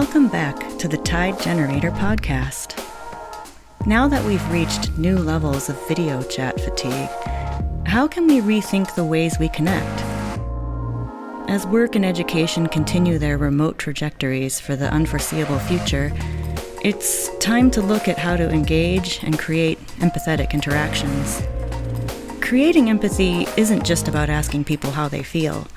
Welcome back to the Tide Generator podcast. Now that we've reached new levels of video chat fatigue, how can we rethink the ways we connect? As work and education continue their remote trajectories for the unforeseeable future, it's time to look at how to engage and create empathetic interactions. Creating empathy isn't just about asking people how they feel.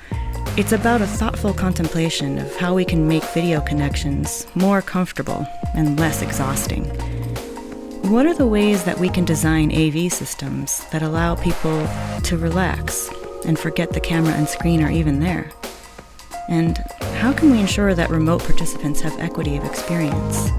It's about a thoughtful contemplation of how we can make video connections more comfortable and less exhausting. What are the ways that we can design AV systems that allow people to relax and forget the camera and screen are even there? And how can we ensure that remote participants have equity of experience?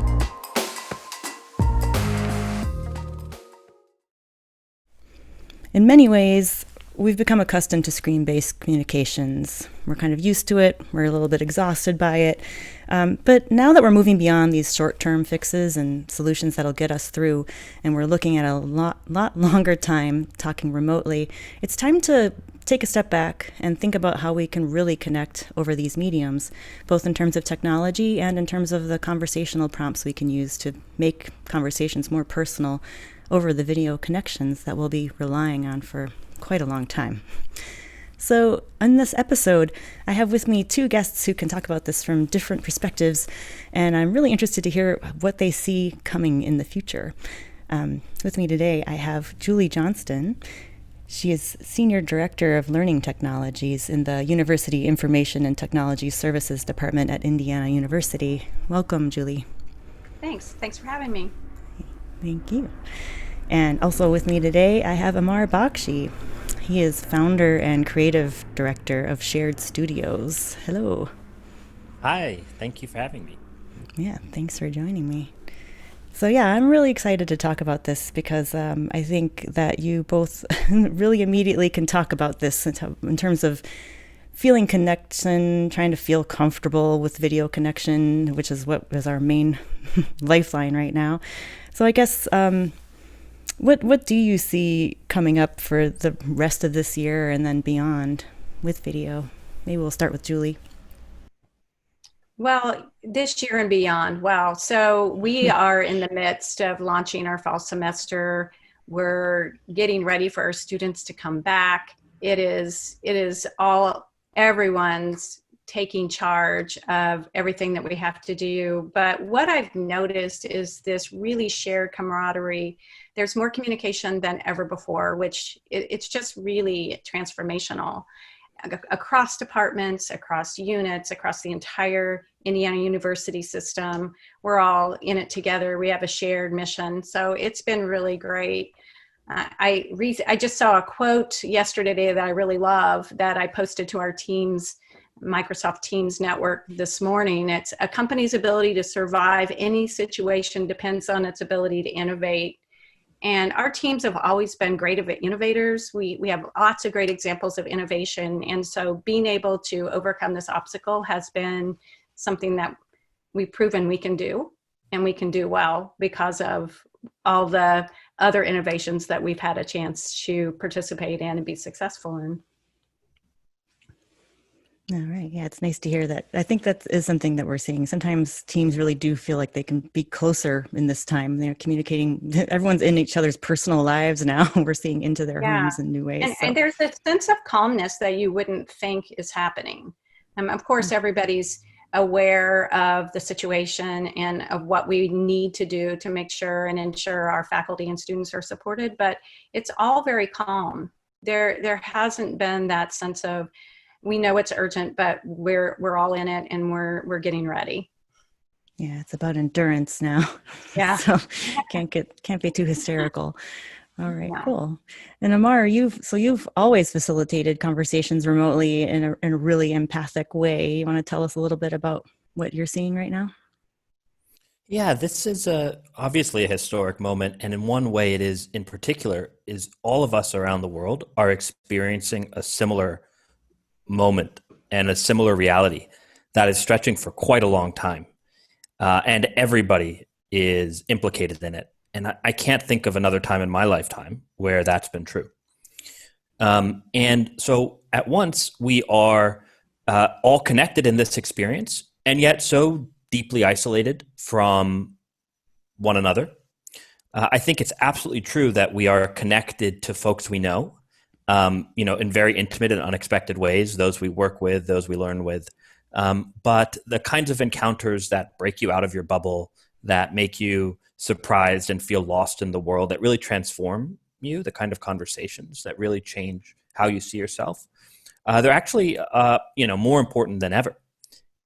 In many ways, we've become accustomed to screen-based communications. We're kind of used to it. We're a little bit exhausted by it. But now that we're moving beyond these short-term fixes and solutions that'll get us through, and we're looking at a lot longer time talking remotely, it's time to take a step back and think about how we can really connect over these mediums, both in terms of technology and in terms of the conversational prompts we can use to make conversations more personal over the video connections that we'll be relying on for quite a long time. So in this episode, I have with me two guests who can talk about this from different perspectives, and I'm really interested to hear what they see coming in the future. With me today, I have Julie Johnston. She is Senior Director of Learning Technologies in the University Information and Technology Services Department at Indiana University. Welcome, Julie. Thanks for having me. Thank you. And also with me today, I have Amar Bakshi. He is founder and creative director of Shared Studios. Hello. Hi, thank you for having me. Yeah, thanks for joining me. So yeah, I'm really excited to talk about this because I think that you both really immediately can talk about this in terms of feeling connection, trying to feel comfortable with video connection, which is what is our main lifeline right now. So I guess what do you see coming up for the rest of this year and then beyond with video? Maybe we'll start with Julie. Well, this year and beyond. Wow. So we are in the midst of launching our fall semester. We're getting ready for our students to come back. It is everyone's taking charge of everything that we have to do. But what I've noticed is this really shared camaraderie. There's more communication than ever before, which it's just really transformational. Across departments, across units, across the entire Indiana University system, we're all in it together. We have a shared mission. So it's been really great. I just saw a quote yesterday that I really love that I posted to our Microsoft Teams network this morning. It's a company's ability to survive any situation depends on its ability to innovate. And our teams have always been great innovators. We have lots of great examples of innovation. And so being able to overcome this obstacle has been something that we've proven we can do, and we can do well because of all the other innovations that we've had a chance to participate in and be successful in. All right. Yeah, it's nice to hear that. I think that is something that we're seeing. Sometimes teams really do feel like they can be closer in this time. They're communicating. Everyone's in each other's personal lives now. We're seeing into their homes in new ways. And there's a sense of calmness that you wouldn't think is happening. Of course, everybody's aware of the situation and of what we need to do to make sure and ensure our faculty and students are supported. But it's all very calm. There hasn't been that sense of, we know it's urgent, but we're all in it and we're getting ready. Yeah, it's about endurance now. Yeah. So can't be too hysterical. All right, cool. And Amar, you've always facilitated conversations remotely in a really empathic way. You want to tell us a little bit about what you're seeing right now? Yeah, this is obviously a historic moment, and in one way it is in particular is all of us around the world are experiencing a similar moment and a similar reality that is stretching for quite a long time. And everybody is implicated in it. And I can't think of another time in my lifetime where that's been true. And so at once we are all connected in this experience, and yet so deeply isolated from one another. I think it's absolutely true that we are connected to folks we know, in very intimate and unexpected ways, those we work with, those we learn with. But the kinds of encounters that break you out of your bubble, that make you surprised and feel lost in the world, that really transform you, the kind of conversations that really change how you see yourself, they're actually, more important than ever.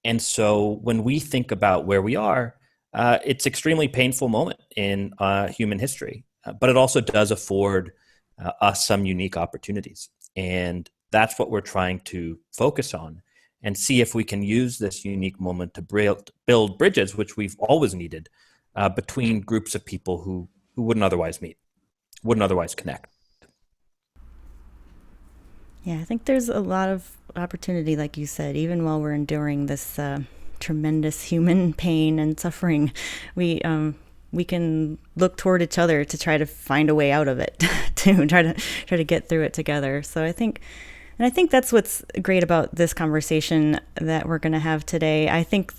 And so when we think about where we are, it's an extremely painful moment in human history, but it also does afford us some unique opportunities. And that's what we're trying to focus on and see if we can use this unique moment to build bridges, which we've always needed, between groups of people who wouldn't otherwise meet, wouldn't otherwise connect. Yeah, I think there's a lot of opportunity, like you said, even while we're enduring this tremendous human pain and suffering, we can look toward each other to try to find a way out of it, to try to get through it together. So I think that's what's great about this conversation that we're going to have today. I think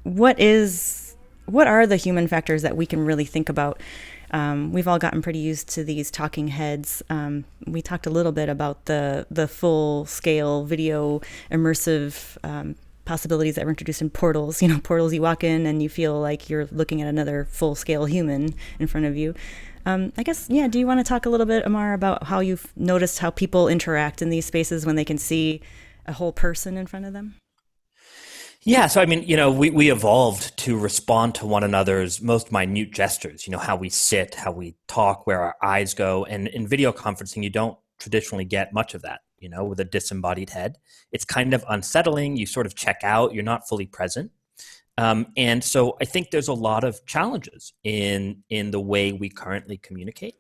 what are the human factors that we can really think about? We've all gotten pretty used to these talking heads. We talked a little bit about the full scale video immersive possibilities that were introduced in portals. Portals, you walk in and you feel like you're looking at another full scale human in front of you. I guess, do you want to talk a little bit, Amar, about how you've noticed how people interact in these spaces when they can see a whole person in front of them? Yeah, so we evolved to respond to one another's most minute gestures, how we sit, how we talk, where our eyes go. And in video conferencing, you don't traditionally get much of that, with a disembodied head. It's kind of unsettling. You sort of check out, you're not fully present. And so I think there's a lot of challenges in the way we currently communicate.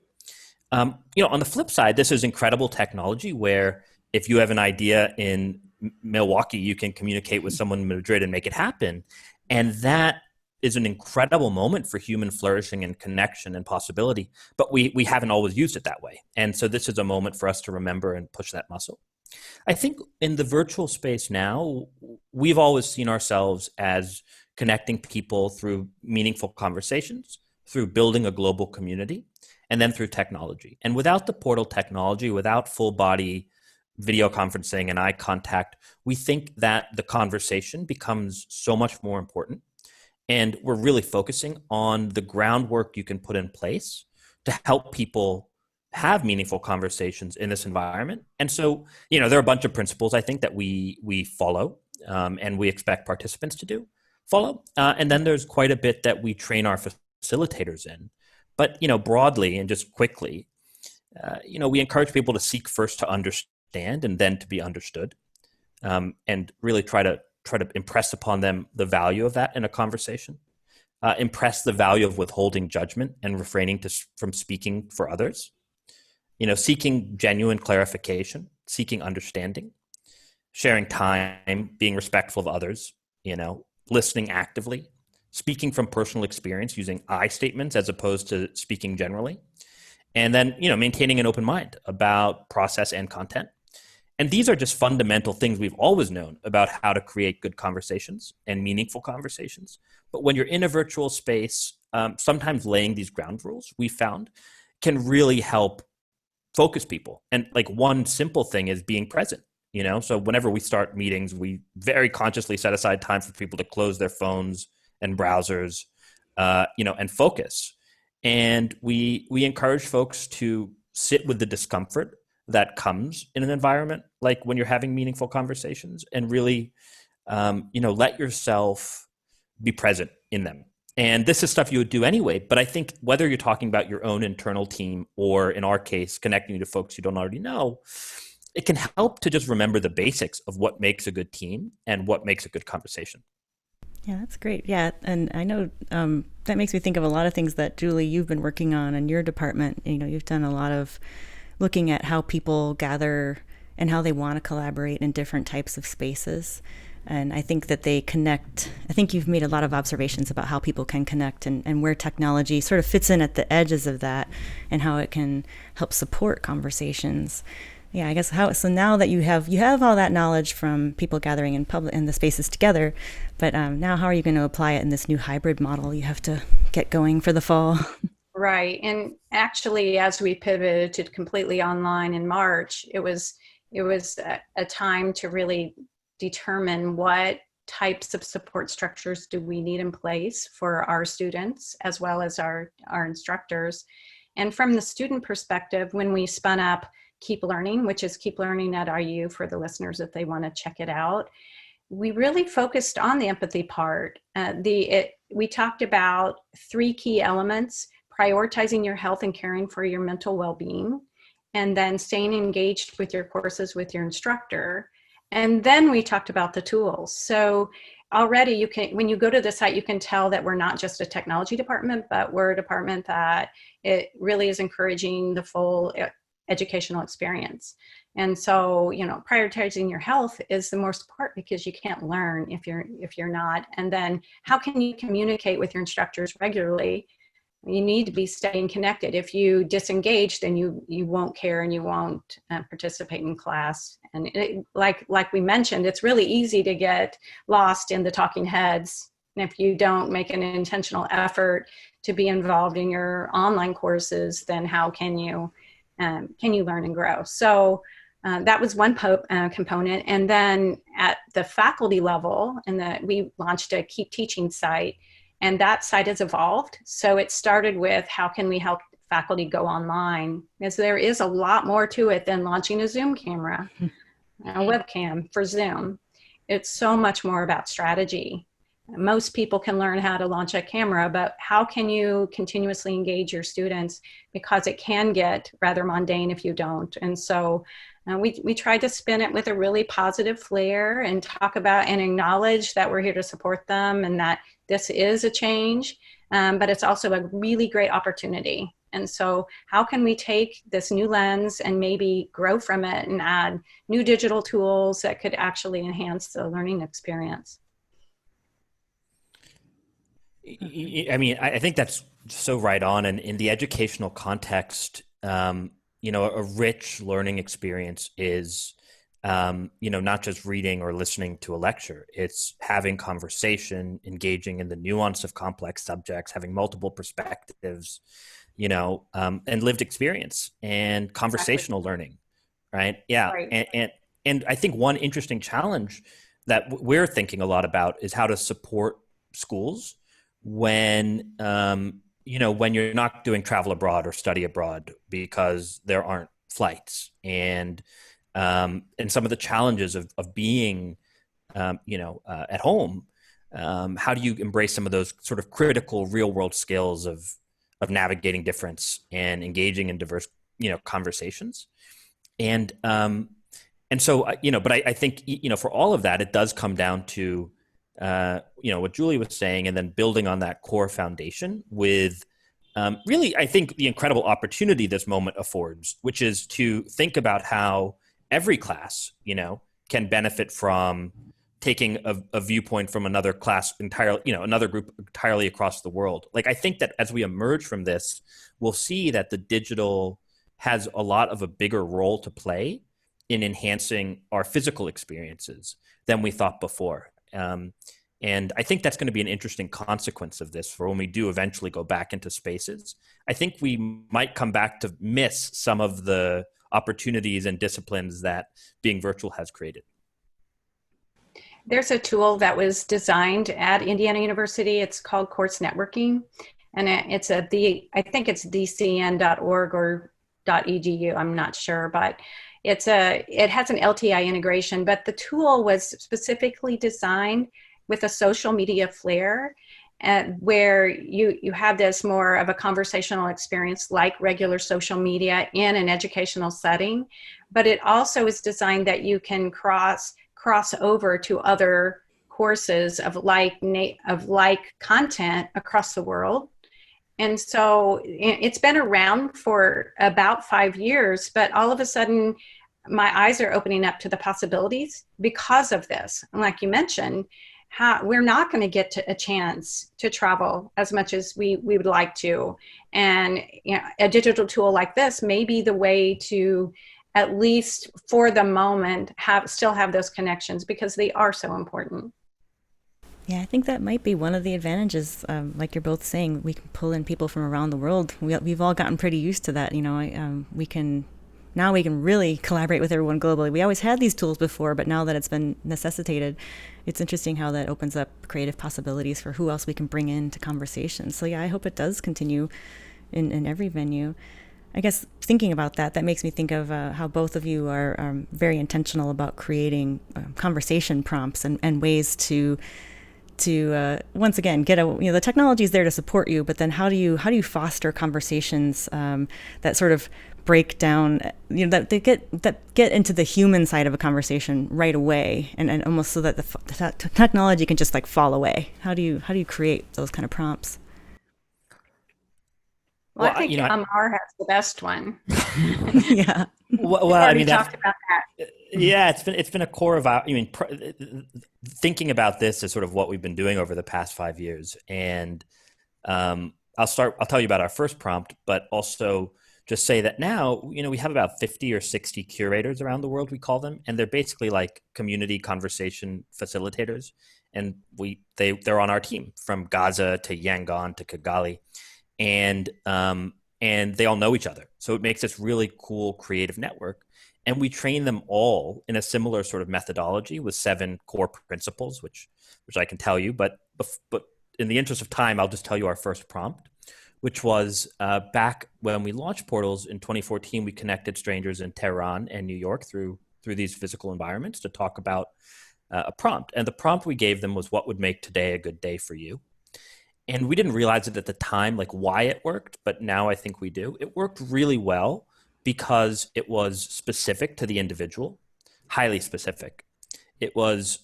On the flip side, this is incredible technology where if you have an idea in Milwaukee, you can communicate with someone in Madrid and make it happen. And that is an incredible moment for human flourishing and connection and possibility. But we haven't always used it that way. And so this is a moment for us to remember and push that muscle. I think in the virtual space now, we've always seen ourselves as connecting people through meaningful conversations, through building a global community, and then through technology. And without the portal technology, without full body video conferencing and eye contact, we think that the conversation becomes so much more important. And we're really focusing on the groundwork you can put in place to help people have meaningful conversations in this environment. And so, there are a bunch of principles, I think, that we follow and we expect participants to follow. And then there's quite a bit that we train our facilitators in. But, broadly and just quickly, we encourage people to seek first to understand and then to be understood, and really try to impress upon them the value of that in a conversation. Impress the value of withholding judgment and refraining from speaking for others. Seeking genuine clarification, seeking understanding, sharing time, being respectful of others. Listening actively, speaking from personal experience, using I statements as opposed to speaking generally, and then maintaining an open mind about process and content. And these are just fundamental things we've always known about how to create good conversations and meaningful conversations. But when you're in a virtual space, sometimes laying these ground rules, we found, can really help focus people. And like one simple thing is being present. So whenever we start meetings, we very consciously set aside time for people to close their phones and browsers, and focus. And we encourage folks to sit with the discomfort that comes in an environment like when you're having meaningful conversations, and really, let yourself be present in them. And this is stuff you would do anyway. But I think whether you're talking about your own internal team or, in our case, connecting you to folks you don't already know, it can help to just remember the basics of what makes a good team and what makes a good conversation. Yeah, that's great. Yeah, and I know that makes me think of a lot of things that, Julie, you've been working on in your department. You've done a lot of looking at how people gather and how they want to collaborate in different types of spaces. And I think that they connect. I think you've made a lot of observations about how people can connect and where technology sort of fits in at the edges of that and how it can help support conversations. Yeah, I guess so now that you have all that knowledge from people gathering in public in the spaces together, but now how are you going to apply it in this new hybrid model you have to get going for the fall? Right. And actually, as we pivoted to completely online in March, it was a time to really determine what types of support structures do we need in place for our students as well as our instructors. And from the student perspective, when we spun up Keep Learning, which is Keep Learning at IU for the listeners if they want to check it out, we really focused on the empathy part. We talked about three key elements: prioritizing your health and caring for your mental well-being, and then staying engaged with your courses with your instructor. And then we talked about the tools. So already you can, when you go to the site, you can tell that we're not just a technology department, but we're a department that it really is encouraging the full educational experience. And so, prioritizing your health is the most part, because you can't learn if you're not. And then how can you communicate with your instructors regularly? You need to be staying connected. If you disengage, then you won't care and you won't participate in class. And like we mentioned, it's really easy to get lost in the talking heads. And if you don't make an intentional effort to be involved in your online courses, then how can you learn and grow? So that was one component. And then at the faculty level, we launched a Keep Teaching site, and that site has evolved. So it started with how can we help faculty go online, because there is a lot more to it than launching a Zoom camera, a webcam for Zoom. It's so much more about strategy. Most people can learn how to launch a camera, but how can you continuously engage your students? Because it can get rather mundane if you don't. And so we tried to spin it with a really positive flair and talk about and acknowledge that we're here to support them and that this is a change, but it's also a really great opportunity. And so how can we take this new lens and maybe grow from it and add new digital tools that could actually enhance the learning experience? I mean, I think that's so right on. And in the educational context, a rich learning experience is, not just reading or listening to a lecture. It's having conversation, engaging in the nuance of complex subjects, having multiple perspectives, and lived experience and conversational learning, right? Yeah. Right. And I think one interesting challenge that we're thinking a lot about is how to support schools when when you're not doing travel abroad or study abroad because there aren't flights, and some of the challenges of being at home. How do you embrace some of those sort of critical real world skills of navigating difference and engaging in diverse conversations? And so but I think for all of that, it does come down to what Julie was saying, and then building on that core foundation with really, I think, the incredible opportunity this moment affords, which is to think about how every class, can benefit from taking a viewpoint from another class entirely, another group entirely across the world. Like, I think that as we emerge from this, we'll see that the digital has a lot of a bigger role to play in enhancing our physical experiences than we thought before. And I think that's going to be an interesting consequence of this for when we do eventually go back into spaces. I think we might come back to miss some of the opportunities and disciplines that being virtual has created. There's a tool that was designed at Indiana University. It's called Course Networking, and I think it's dcn.org or .edu. I'm not sure, but it has an LTI integration, but the tool was specifically designed with a social media flair, where you have this more of a conversational experience like regular social media in an educational setting, but it also is designed that you can cross over to other courses of like content across the world. And so it's been around for about 5 years, but all of a sudden my eyes are opening up to the possibilities because of this. And like you mentioned, we're not going to get a chance to travel as much as we would like to. And a digital tool like this may be the way to at least for the moment, still have those connections, because they are so important. Yeah, I think that might be one of the advantages. Like you're both saying, we can pull in people from around the world. We've all gotten pretty used to that. We can really collaborate with everyone globally. We always had these tools before, but now that it's been necessitated, it's interesting how that opens up creative possibilities for who else we can bring into conversations. So yeah, I hope it does continue in every venue. I guess thinking about that makes me think of how both of you are very intentional about creating conversation prompts and ways to once again get the technology is there to support you, but then how do you foster conversations that sort of break down, that they get into the human side of a conversation right away, and almost so that the technology can just like fall away. How do you create those kind of prompts? Well, I think Amar has the best one. Yeah. Well, I mean, talked about that. Yeah, it's been a core of our. Thinking about this is sort of what we've been doing over the past 5 years, and I'll tell you about our first prompt, but also just say that now we have about 50 or 60 curators around the world, we call them, and they're basically like community conversation facilitators, and they're on our team from Gaza to Yangon to Kigali, and they all know each other, so it makes this really cool creative network. And we train them all in a similar sort of methodology with 7 core principles, which I can tell you. But in the interest of time, I'll just tell you our first prompt, which was back when we launched Portals in 2014. We connected strangers in Tehran and New York through these physical environments to talk about a prompt. And the prompt we gave them was, what would make today a good day for you? And we didn't realize it at the time, like why it worked, but now I think we do. It worked really well because it was specific to the individual, highly specific. It was,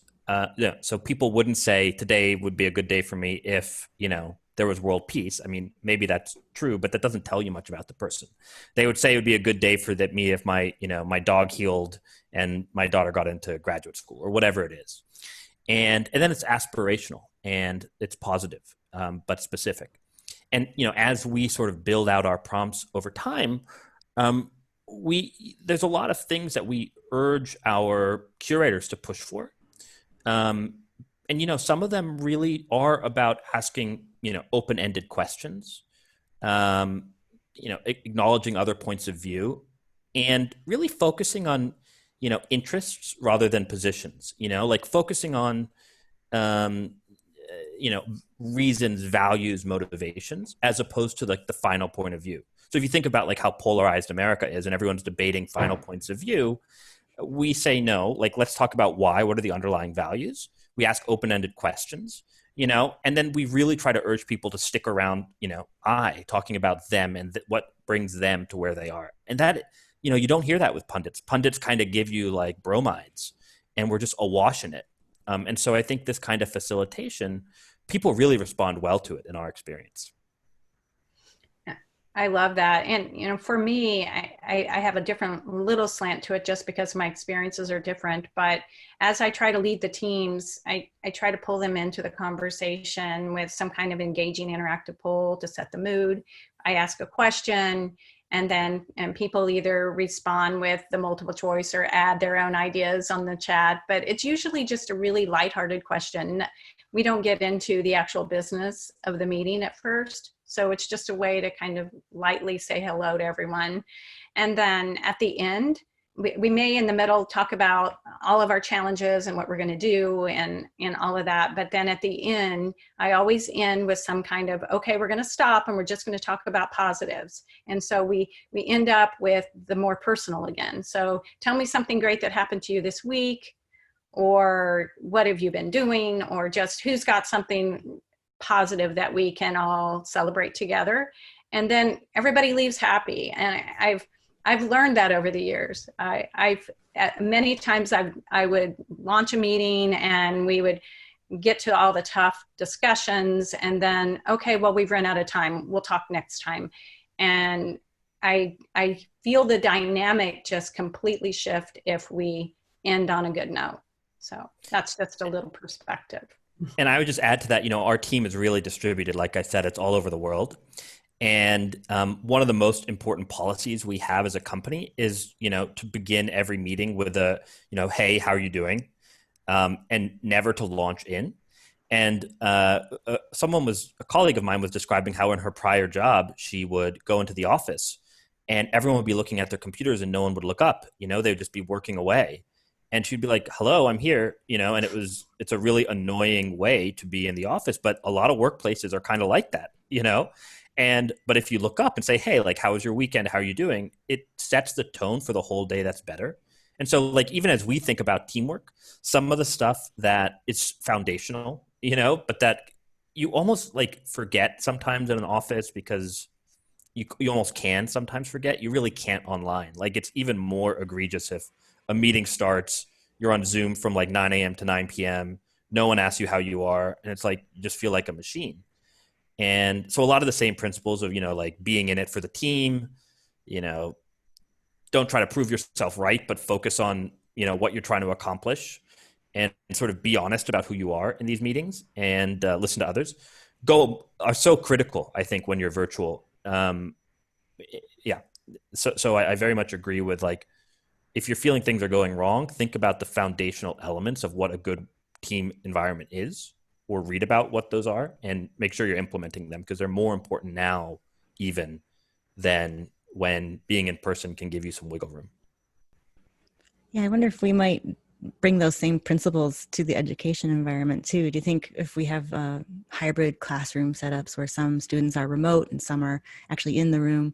so people wouldn't say today would be a good day for me if, there was world peace. I mean, maybe that's true, but that doesn't tell you much about the person. They would say it would be a good day for me if my dog healed and my daughter got into graduate school or whatever it is. And then it's aspirational and it's positive, but specific. And, as we sort of build out our prompts over time, there's a lot of things that we urge our curators to push for. And, some of them really are about asking, open-ended questions, acknowledging other points of view, and really focusing on, interests rather than positions, like focusing on, reasons, values, motivations, as opposed to like the final point of view. So if you think about like how polarized America is and everyone's debating final points of view, we say no, like let's talk about why, what are the underlying values? We ask open-ended questions, and then we really try to urge people to stick around, talking about them and what brings them to where they are. And that, you don't hear that with pundits. Pundits kind of give you like bromides and we're just awash in it. And so I think this kind of facilitation, people really respond well to it in our experience. I love that. And, for me, I have a different little slant to it just because my experiences are different. But as I try to lead the teams, I try to pull them into the conversation with some kind of engaging interactive poll to set the mood. I ask a question and people either respond with the multiple choice or add their own ideas on the chat. But it's usually just a really lighthearted question. We don't get into the actual business of the meeting at first. So it's just a way to kind of lightly say hello to everyone. And then at the end, we may in the middle talk about all of our challenges and what we're going to do and all of that. But then at the end, I always end with some kind of, okay, we're going to stop and we're just going to talk about positives. And so we end up with the more personal again. So tell me something great that happened to you this week, or what have you been doing, or just who's got something positive that we can all celebrate together. And then everybody leaves happy. And I've learned that over the years. I've many times I would launch a meeting and we would get to all the tough discussions and then, okay, well, we've run out of time. We'll talk next time. And I feel the dynamic just completely shift if we end on a good note. So that's just a little perspective. And I would just add to that, our team is really distributed. Like I said, it's all over the world. And one of the most important policies we have as a company is, to begin every meeting with a, hey, how are you doing? And never to launch in. And a colleague of mine was describing how in her prior job, she would go into the office and everyone would be looking at their computers and no one would look up, they would just be working away. And she'd be like, hello, I'm here, and it's a really annoying way to be in the office. But a lot of workplaces are kind of like that, but if you look up and say, hey, like, how was your weekend? How are you doing? It sets the tone for the whole day. That's better. And so, like, even as we think about teamwork, some of the stuff that is foundational, but that you almost like forget sometimes in an office because you almost can sometimes forget, you really can't online. Like, it's even more egregious if a meeting starts, you're on Zoom from like 9 a.m. to 9 p.m. No one asks you how you are. And it's like, you just feel like a machine. And so a lot of the same principles of, like being in it for the team, don't try to prove yourself right, but focus on, what you're trying to accomplish and sort of be honest about who you are in these meetings and listen to others are so critical, I think, when you're virtual. Yeah. So I very much agree with, like, if you're feeling things are going wrong, think about the foundational elements of what a good team environment is, or read about what those are and make sure you're implementing them, because they're more important now even than when being in person can give you some wiggle room. Yeah, I wonder if we might bring those same principles to the education environment too. Do you think if we have hybrid classroom setups where some students are remote and some are actually in the room,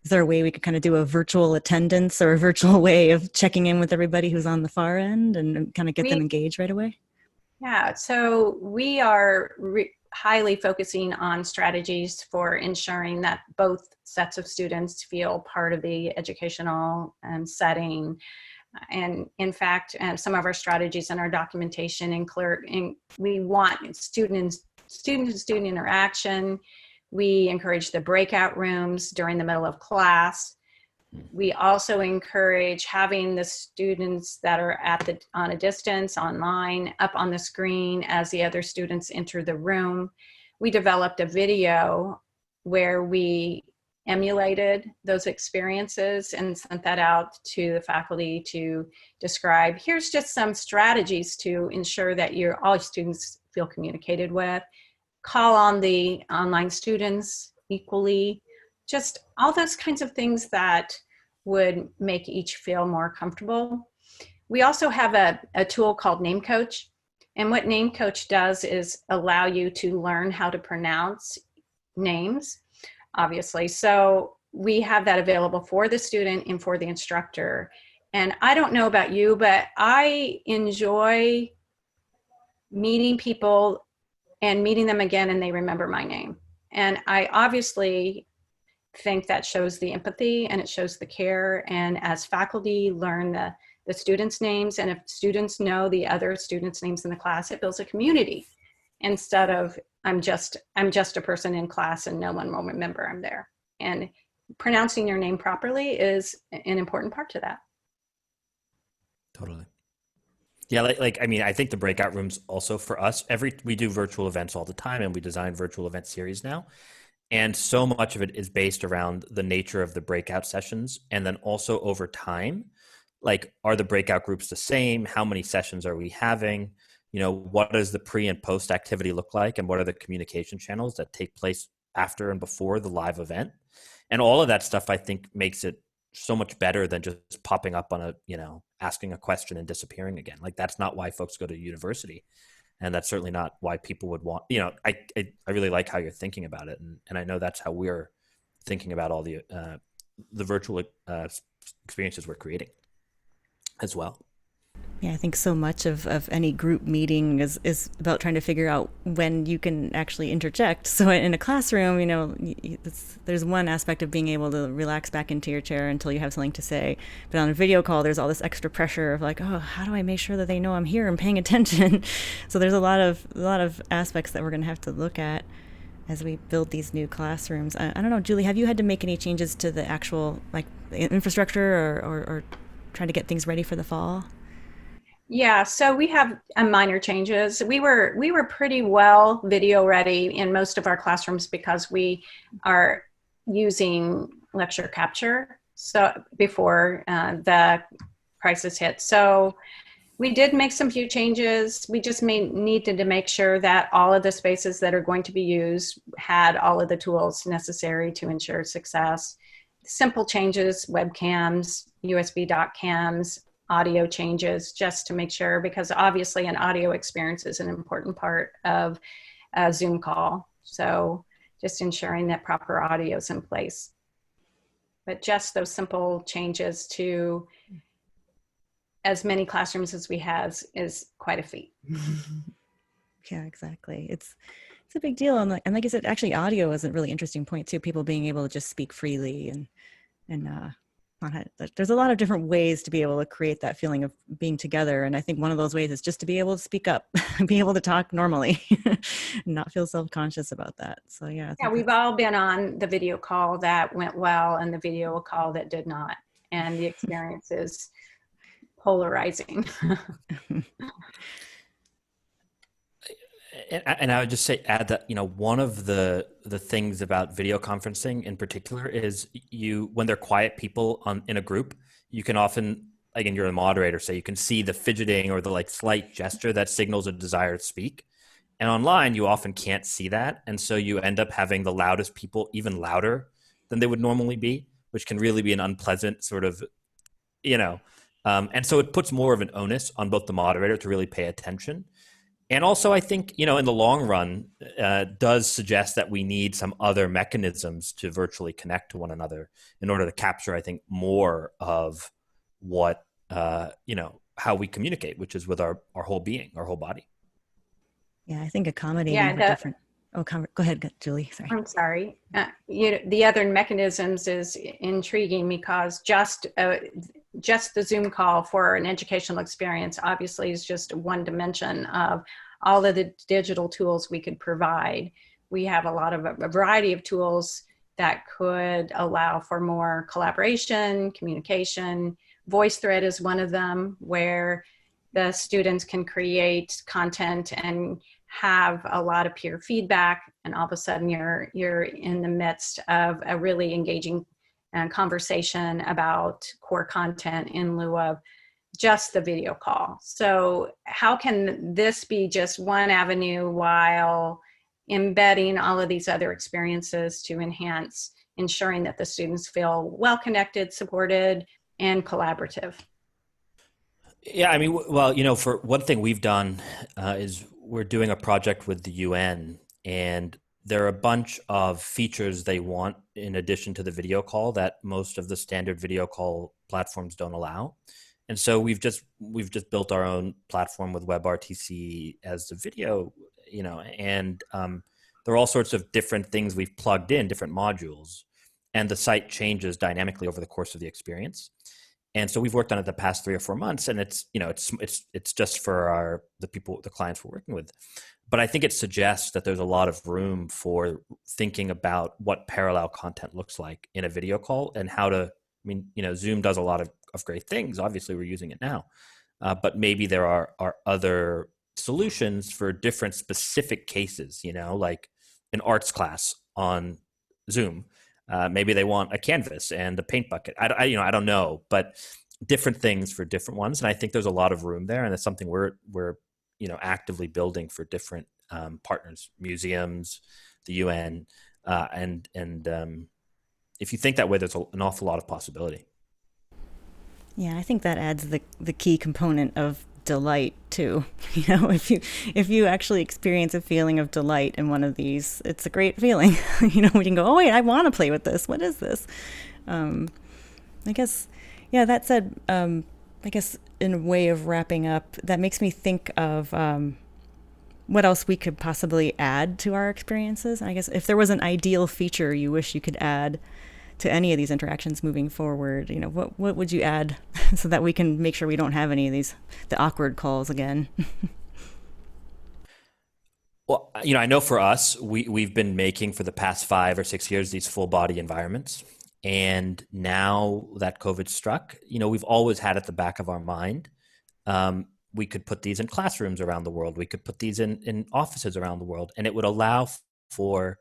is there a way we could kind of do a virtual attendance or a virtual way of checking in with everybody who's on the far end and kind of get them engaged right away? Yeah, so we are highly focusing on strategies for ensuring that both sets of students feel part of the educational setting. And in fact, some of our strategies in our documentation we want student-to-student interaction. We encourage the breakout rooms during the middle of class. We also encourage having the students that are on a distance online up on the screen as the other students enter the room. We developed a video where we emulated those experiences and sent that out to the faculty to describe, here's just some strategies to ensure that all students feel communicated with. Call on the online students equally. Just all those kinds of things that would make each feel more comfortable. We also have a tool called Namecoach. And what Namecoach does is allow you to learn how to pronounce names, obviously. So we have that available for the student and for the instructor. And I don't know about you, but I enjoy meeting people and meeting them again and they remember my name. And I obviously think that shows the empathy and it shows the care. And as faculty learn the students' names, and if students know the other students' names in the class, it builds a community instead of I'm just a person in class and no one will remember I'm there. And pronouncing your name properly is an important part to that. Totally. Yeah, I think the breakout rooms also for us, we do virtual events all the time and we design virtual event series now. And so much of it is based around the nature of the breakout sessions. And then also over time, like, are the breakout groups the same? How many sessions are we having? What does the pre and post activity look like? And what are the communication channels that take place after and before the live event? And all of that stuff, I think, makes it so much better than just popping up on asking a question and disappearing again. Like, that's not why folks go to university. And that's certainly not why people would want, I really like how you're thinking about it. And I know that's how we're thinking about all the virtual experiences we're creating as well. Yeah, I think so much of any group meeting is about trying to figure out when you can actually interject. So in a classroom, there's one aspect of being able to relax back into your chair until you have something to say. But on a video call, there's all this extra pressure of like, oh, how do I make sure that they know I'm here and paying attention? So there's a lot of aspects that we're going to have to look at as we build these new classrooms. I don't know, Julie, have you had to make any changes to the actual infrastructure or trying to get things ready for the fall? Yeah, so we have minor changes. We were pretty well video ready in most of our classrooms because we are using lecture capture so before the crisis hit. So we did make some few changes. We just needed to make sure that all of the spaces that are going to be used had all of the tools necessary to ensure success. Simple changes, webcams, USB dock cams, audio changes, just to make sure, because obviously an audio experience is an important part of a Zoom call. So just ensuring that proper audio is in place. But just those simple changes to as many classrooms as we have is quite a feat. Yeah, exactly. It's a big deal. And like you said, actually audio is a really interesting point too. People being able to just speak freely and there's a lot of different ways to be able to create that feeling of being together. And I think one of those ways is just to be able to speak up, be able to talk normally and not feel self-conscious about that. So yeah. We've all been on the video call that went well and the video call that did not. And the experience is polarizing. And I would just add that, one of the things about video conferencing in particular is when they're quiet people in a group, you can often, again, you're the moderator, so you can see the fidgeting or the like slight gesture that signals a desire to speak. And online, you often can't see that. And so you end up having the loudest people even louder than they would normally be, which can really be an unpleasant sort of, and so it puts more of an onus on both the moderator to really pay attention. And also, I think, in the long run, does suggest that we need some other mechanisms to virtually connect to one another in order to capture, I think, more of what, how we communicate, which is with our whole being, our whole body. Yeah, I think accommodating for different. Oh, go ahead, Julie. Sorry. I'm sorry. The other mechanisms is intriguing because just the Zoom call for an educational experience obviously is just one dimension of all of the digital tools we could provide. We have a variety of tools that could allow for more collaboration, communication. VoiceThread is one of them, where the students can create content and have a lot of peer feedback, and all of a sudden you're in the midst of a really engaging conversation about core content in lieu of just the video call. So how can this be just one avenue while embedding all of these other experiences to enhance ensuring that the students feel well connected, supported, and collaborative? Yeah, I mean, well, for one thing we've done is we're doing a project with the UN, and there are a bunch of features they want in addition to the video call that most of the standard video call platforms don't allow. And so we've just built our own platform with WebRTC as the video, and there are all sorts of different things we've plugged in, different modules, and the site changes dynamically over the course of the experience. And so we've worked on it the past 3 or 4 months, and it's just for the clients we're working with. But I think it suggests that there's a lot of room for thinking about what parallel content looks like in a video call and how to, Zoom does a lot of great things. Obviously, we're using it now. But maybe there are other solutions for different specific cases, like an arts class on Zoom. Maybe they want a canvas and a paint bucket. I don't know, but different things for different ones. And I think there's a lot of room there, and it's something we're actively building for different partners, museums, the UN, and if you think that way, there's an awful lot of possibility. Yeah, I think that adds the key component of delight too. If you actually experience a feeling of delight in one of these, it's a great feeling. We can go, oh wait, I want to play with this. What is this? I guess, yeah, that said, I guess in a way of wrapping up, that makes me think of what else we could possibly add to our experiences. I guess if there was an ideal feature you wish you could add to any of these interactions moving forward, what would you add so that we can make sure we don't have any of the awkward calls again? Well, I know for us, we've been making for the past 5 or 6 years these full body environments. And now that COVID struck, we've always had at the back of our mind, we could put these in classrooms around the world. We could put these in offices around the world, and it would allow for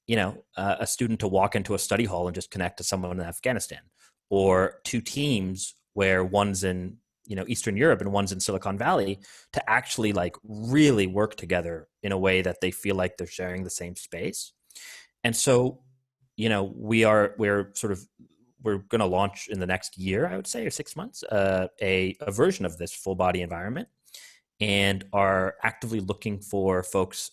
a student to walk into a study hall and just connect to someone in Afghanistan, or two teams where one's in Eastern Europe and one's in Silicon Valley, to actually like really work together in a way that they feel like they're sharing the same space. And so, we're going to launch in the next year, I would say, or 6 months, a version of this full body environment, and are actively looking for folks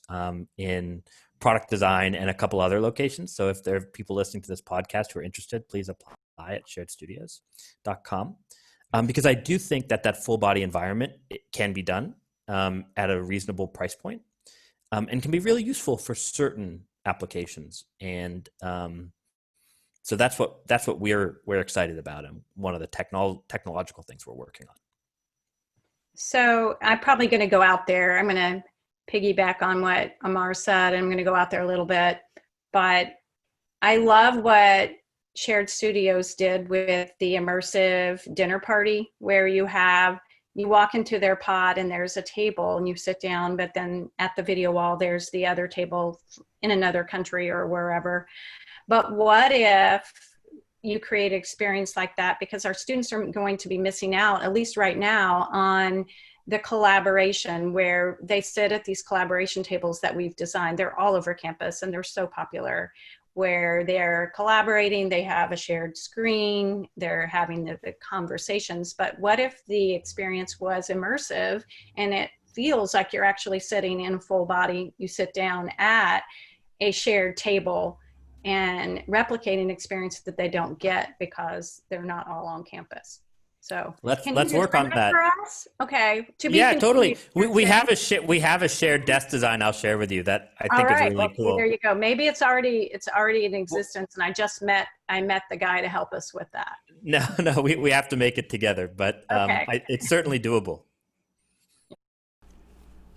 in product design and a couple other locations. So if there are people listening to this podcast who are interested, please apply at sharedstudios.com. Because I do think that full body environment, it can be done at a reasonable price point, and can be really useful for certain applications. And so that's what we're excited about, and one of the technological things we're working on. So I'm probably going to go out there. I'm going to piggyback on what Amar said. I'm going to go out there a little bit, but I love what Shared Studios did with the immersive dinner party, where you walk into their pod and there's a table and you sit down, but then at the video wall, there's the other table in another country or wherever. But what if you create an experience like that? Because our students are going to be missing out, at least right now, on the collaboration, where they sit at these collaboration tables that we've designed. They're all over campus and they're so popular, where they're collaborating, they have a shared screen, they're having the conversations. But what if the experience was immersive and it feels like you're actually sitting in full body, you sit down at a shared table and replicating an experience that they don't get because they're not all on campus. So let's work on that for us. Okay. Totally. We have a shared desk design I'll share with you that I think is really cool. There you go. Maybe it's already in existence, and I met the guy to help us with that. No, we have to make it together, but it's certainly doable.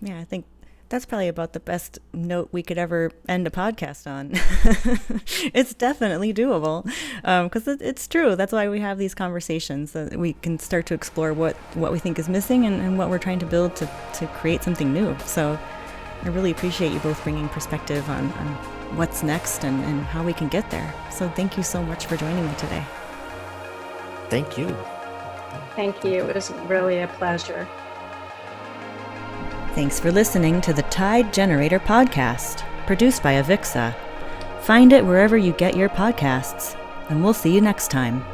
Yeah, I think that's probably about the best note we could ever end a podcast on. It's definitely doable, because it's true. That's why we have these conversations, so that we can start to explore what we think is missing and what we're trying to build to create something new. So I really appreciate you both bringing perspective on what's next and how we can get there. So thank you so much for joining me today. Thank you. Thank you. It was really a pleasure. Thanks for listening to the Tide Generator podcast, produced by Avixa. Find it wherever you get your podcasts, and we'll see you next time.